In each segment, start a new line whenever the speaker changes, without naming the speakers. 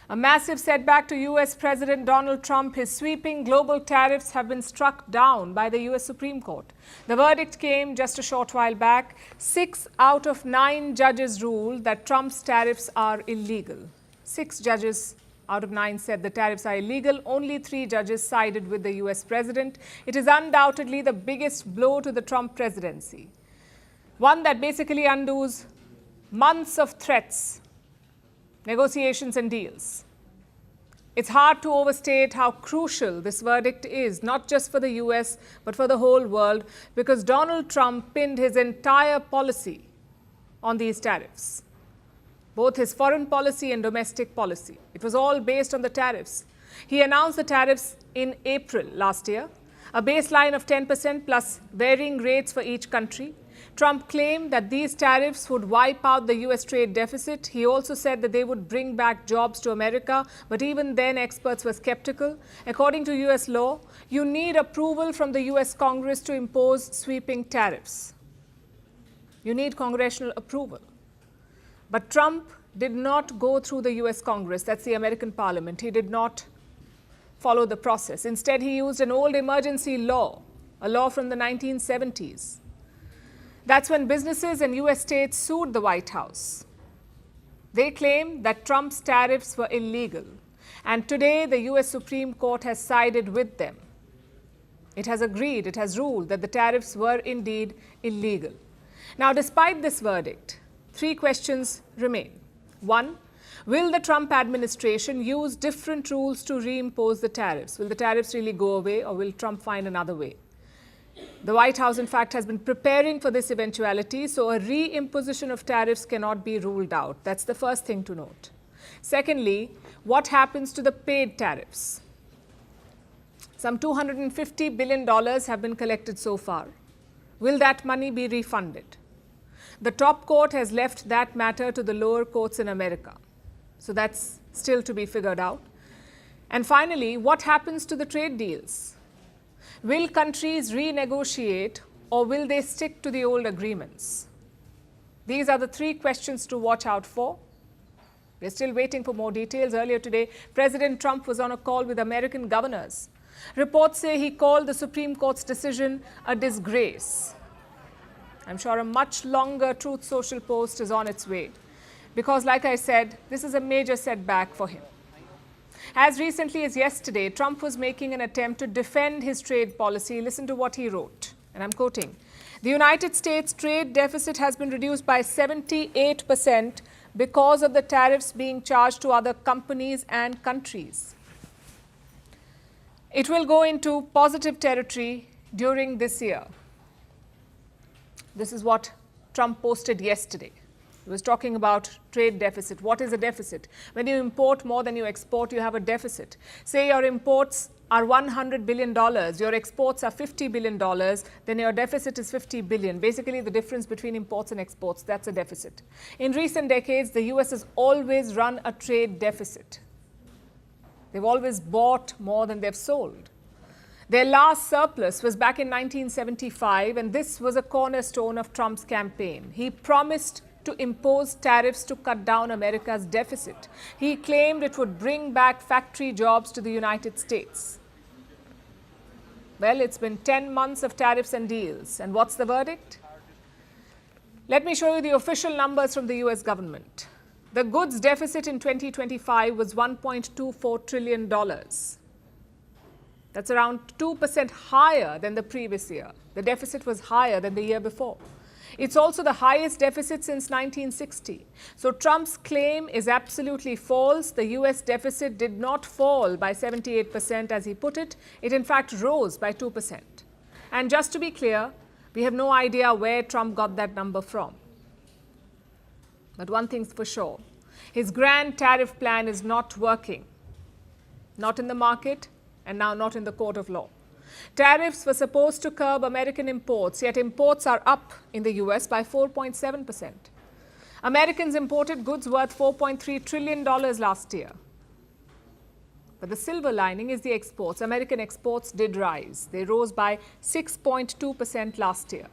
A massive setback to U.S. President Donald Trump. His sweeping global tariffs have been struck down by the U.S. Supreme Court. The verdict came just a short while back. 6 out of 9 judges ruled that Trump's tariffs are illegal. 6 judges out of 9 said the tariffs are illegal. Only 3 judges sided with the U.S. president. It is undoubtedly the biggest blow to the Trump presidency. One that basically undoes months of threats, negotiations and deals. It's hard to overstate how crucial this verdict is, not just for the US, but for the whole world, because Donald Trump pinned his entire policy on these tariffs, both his foreign policy and domestic policy. It was all based on the tariffs. He announced the tariffs in April last year, a baseline of 10% plus varying rates for each country. Trump claimed that these tariffs would wipe out the U.S. trade deficit. He also said that they would bring back jobs to America, but even then experts were skeptical. According to U.S. law, you need approval from the U.S. Congress to impose sweeping tariffs. You need congressional approval. But Trump did not go through the U.S. Congress, that's the American Parliament. He did not follow the process. Instead, he used an old emergency law, a law from the 1970s. That's when businesses and U.S. states sued the White House. They claimed that Trump's tariffs were illegal. And today, the U.S. Supreme Court has sided with them. It has agreed, it has ruled that the tariffs were indeed illegal. Now, despite this verdict, 3 questions remain. 1, will the Trump administration use different rules to reimpose the tariffs? Will the tariffs really go away, or will Trump find another way? The White House, in fact, has been preparing for this eventuality, so a reimposition of tariffs cannot be ruled out. That's the first thing to note. Secondly, what happens to the paid tariffs? Some $250 billion have been collected so far. Will that money be refunded? The top court has left that matter to the lower courts in America. So that's still to be figured out. And finally, what happens to the trade deals? Will countries renegotiate, or will they stick to the old agreements? These are the 3 questions to watch out for. We're still waiting for more details. Earlier today, President Trump was on a call with American governors. Reports say he called the Supreme Court's decision a disgrace. I'm sure a much longer Truth Social post is on its way, because, like I said, this is a major setback for him. As recently as yesterday, Trump was making an attempt to defend his trade policy. Listen to what he wrote, and I'm quoting. The United States trade deficit has been reduced by 78% because of the tariffs being charged to other companies and countries. It will go into positive territory during this year. This is what Trump posted yesterday. He was talking about trade deficit. What is a deficit? When you import more than you export, you have a deficit. Say your imports are $100 billion, your exports are $50 billion, then your deficit is $50 billion. Basically, the difference between imports and exports, that's a deficit. In recent decades, the US has always run a trade deficit. They've always bought more than they've sold. Their last surplus was back in 1975, and this was a cornerstone of Trump's campaign. He promised to impose tariffs to cut down America's deficit. He claimed it would bring back factory jobs to the United States. Well, it's been 10 months of tariffs and deals. And what's the verdict? Let me show you the official numbers from the US government. The goods deficit in 2025 was $1.24 trillion. That's around 2% higher than the previous year. The deficit was higher than the year before. It's also the highest deficit since 1960. So Trump's claim is absolutely false. The US deficit did not fall by 78%, as he put it. It in fact rose by 2%. And just to be clear, we have no idea where Trump got that number from. But one thing's for sure, his grand tariff plan is not working. Not in the market, and now not in the court of law. Tariffs were supposed to curb American imports, yet imports are up in the US by 4.7%. Americans imported goods worth $4.3 trillion last year. But the silver lining is the exports. American exports did rise. They rose by 6.2% last year.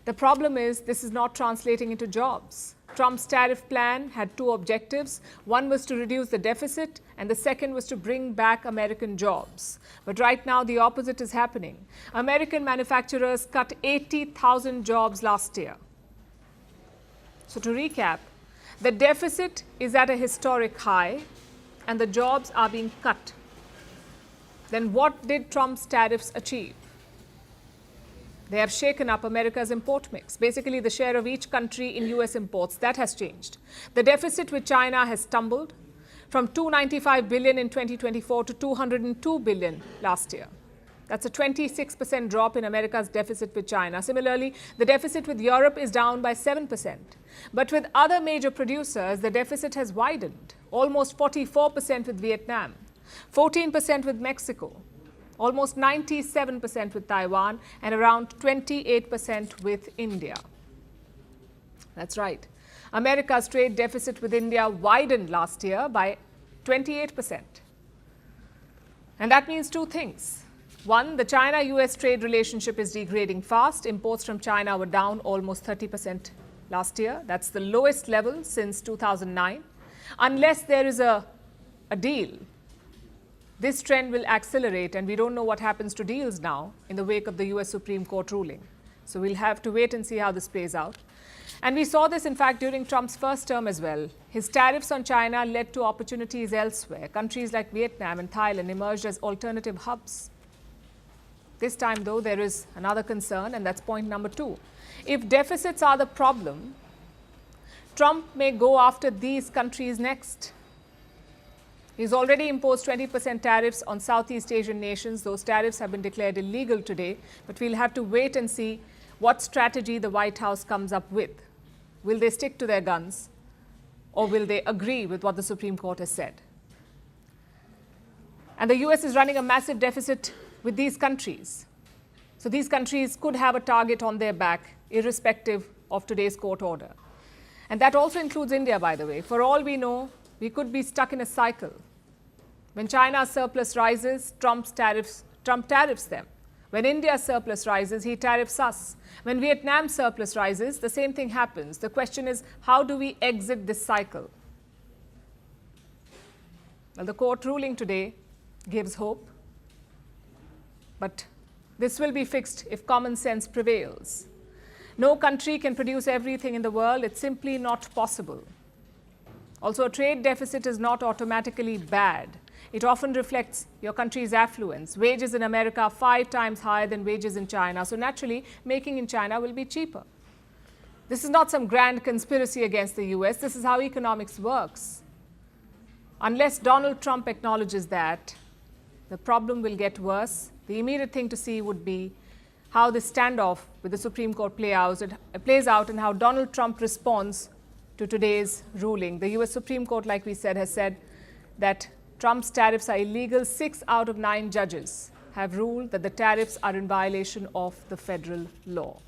The problem is this is not translating into jobs. Trump's tariff plan had two objectives. One was to reduce the deficit, and the second was to bring back American jobs. But right now, the opposite is happening. American manufacturers cut 80,000 jobs last year. So to recap, the deficit is at a historic high, and the jobs are being cut. Then what did Trump's tariffs achieve? They have shaken up America's import mix. Basically, the share of each country in US imports, that has changed. The deficit with China has tumbled from $295 billion in 2024 to $202 billion last year. That's a 26% drop in America's deficit with China. Similarly, the deficit with Europe is down by 7%. But with other major producers, the deficit has widened, almost 44% with Vietnam, 14% with Mexico, almost 97% with Taiwan, and around 28% with India. That's right. America's trade deficit with India widened last year by 28%. And that means two things. One, the China-US trade relationship is degrading fast. Imports from China were down almost 30% last year. That's the lowest level since 2009. Unless there is a deal, this trend will accelerate, and we don't know what happens to deals now in the wake of the US Supreme Court ruling. So we'll have to wait and see how this plays out. And we saw this, in fact, during Trump's first term as well. His tariffs on China led to opportunities elsewhere. Countries like Vietnam and Thailand emerged as alternative hubs. This time, though, there is another concern, and that's point number two. If deficits are the problem, Trump may go after these countries next. He's already imposed 20% tariffs on Southeast Asian nations. Those tariffs have been declared illegal today, but we'll have to wait and see what strategy the White House comes up with. Will they stick to their guns, or will they agree with what the Supreme Court has said? And the US is running a massive deficit with these countries. So these countries could have a target on their back, irrespective of today's court order. And that also includes India, by the way. For all we know, we could be stuck in a cycle. When China's surplus rises, Trump tariffs them. When India's surplus rises, he tariffs us. When Vietnam's surplus rises, the same thing happens. The question is, how do we exit this cycle? Well, the court ruling today gives hope, but this will be fixed if common sense prevails. No country can produce everything in the world. It's simply not possible. Also, a trade deficit is not automatically bad. It often reflects your country's affluence. Wages in America are 5 times higher than wages in China. So naturally, making in China will be cheaper. This is not some grand conspiracy against the US. This is how economics works. Unless Donald Trump acknowledges that, the problem will get worse. The immediate thing to see would be how this standoff with the Supreme Court plays out and how Donald Trump responds to today's ruling. The US Supreme Court, like we said, has said that Trump's tariffs are illegal. 6 out of 9 judges have ruled that the tariffs are in violation of the federal law.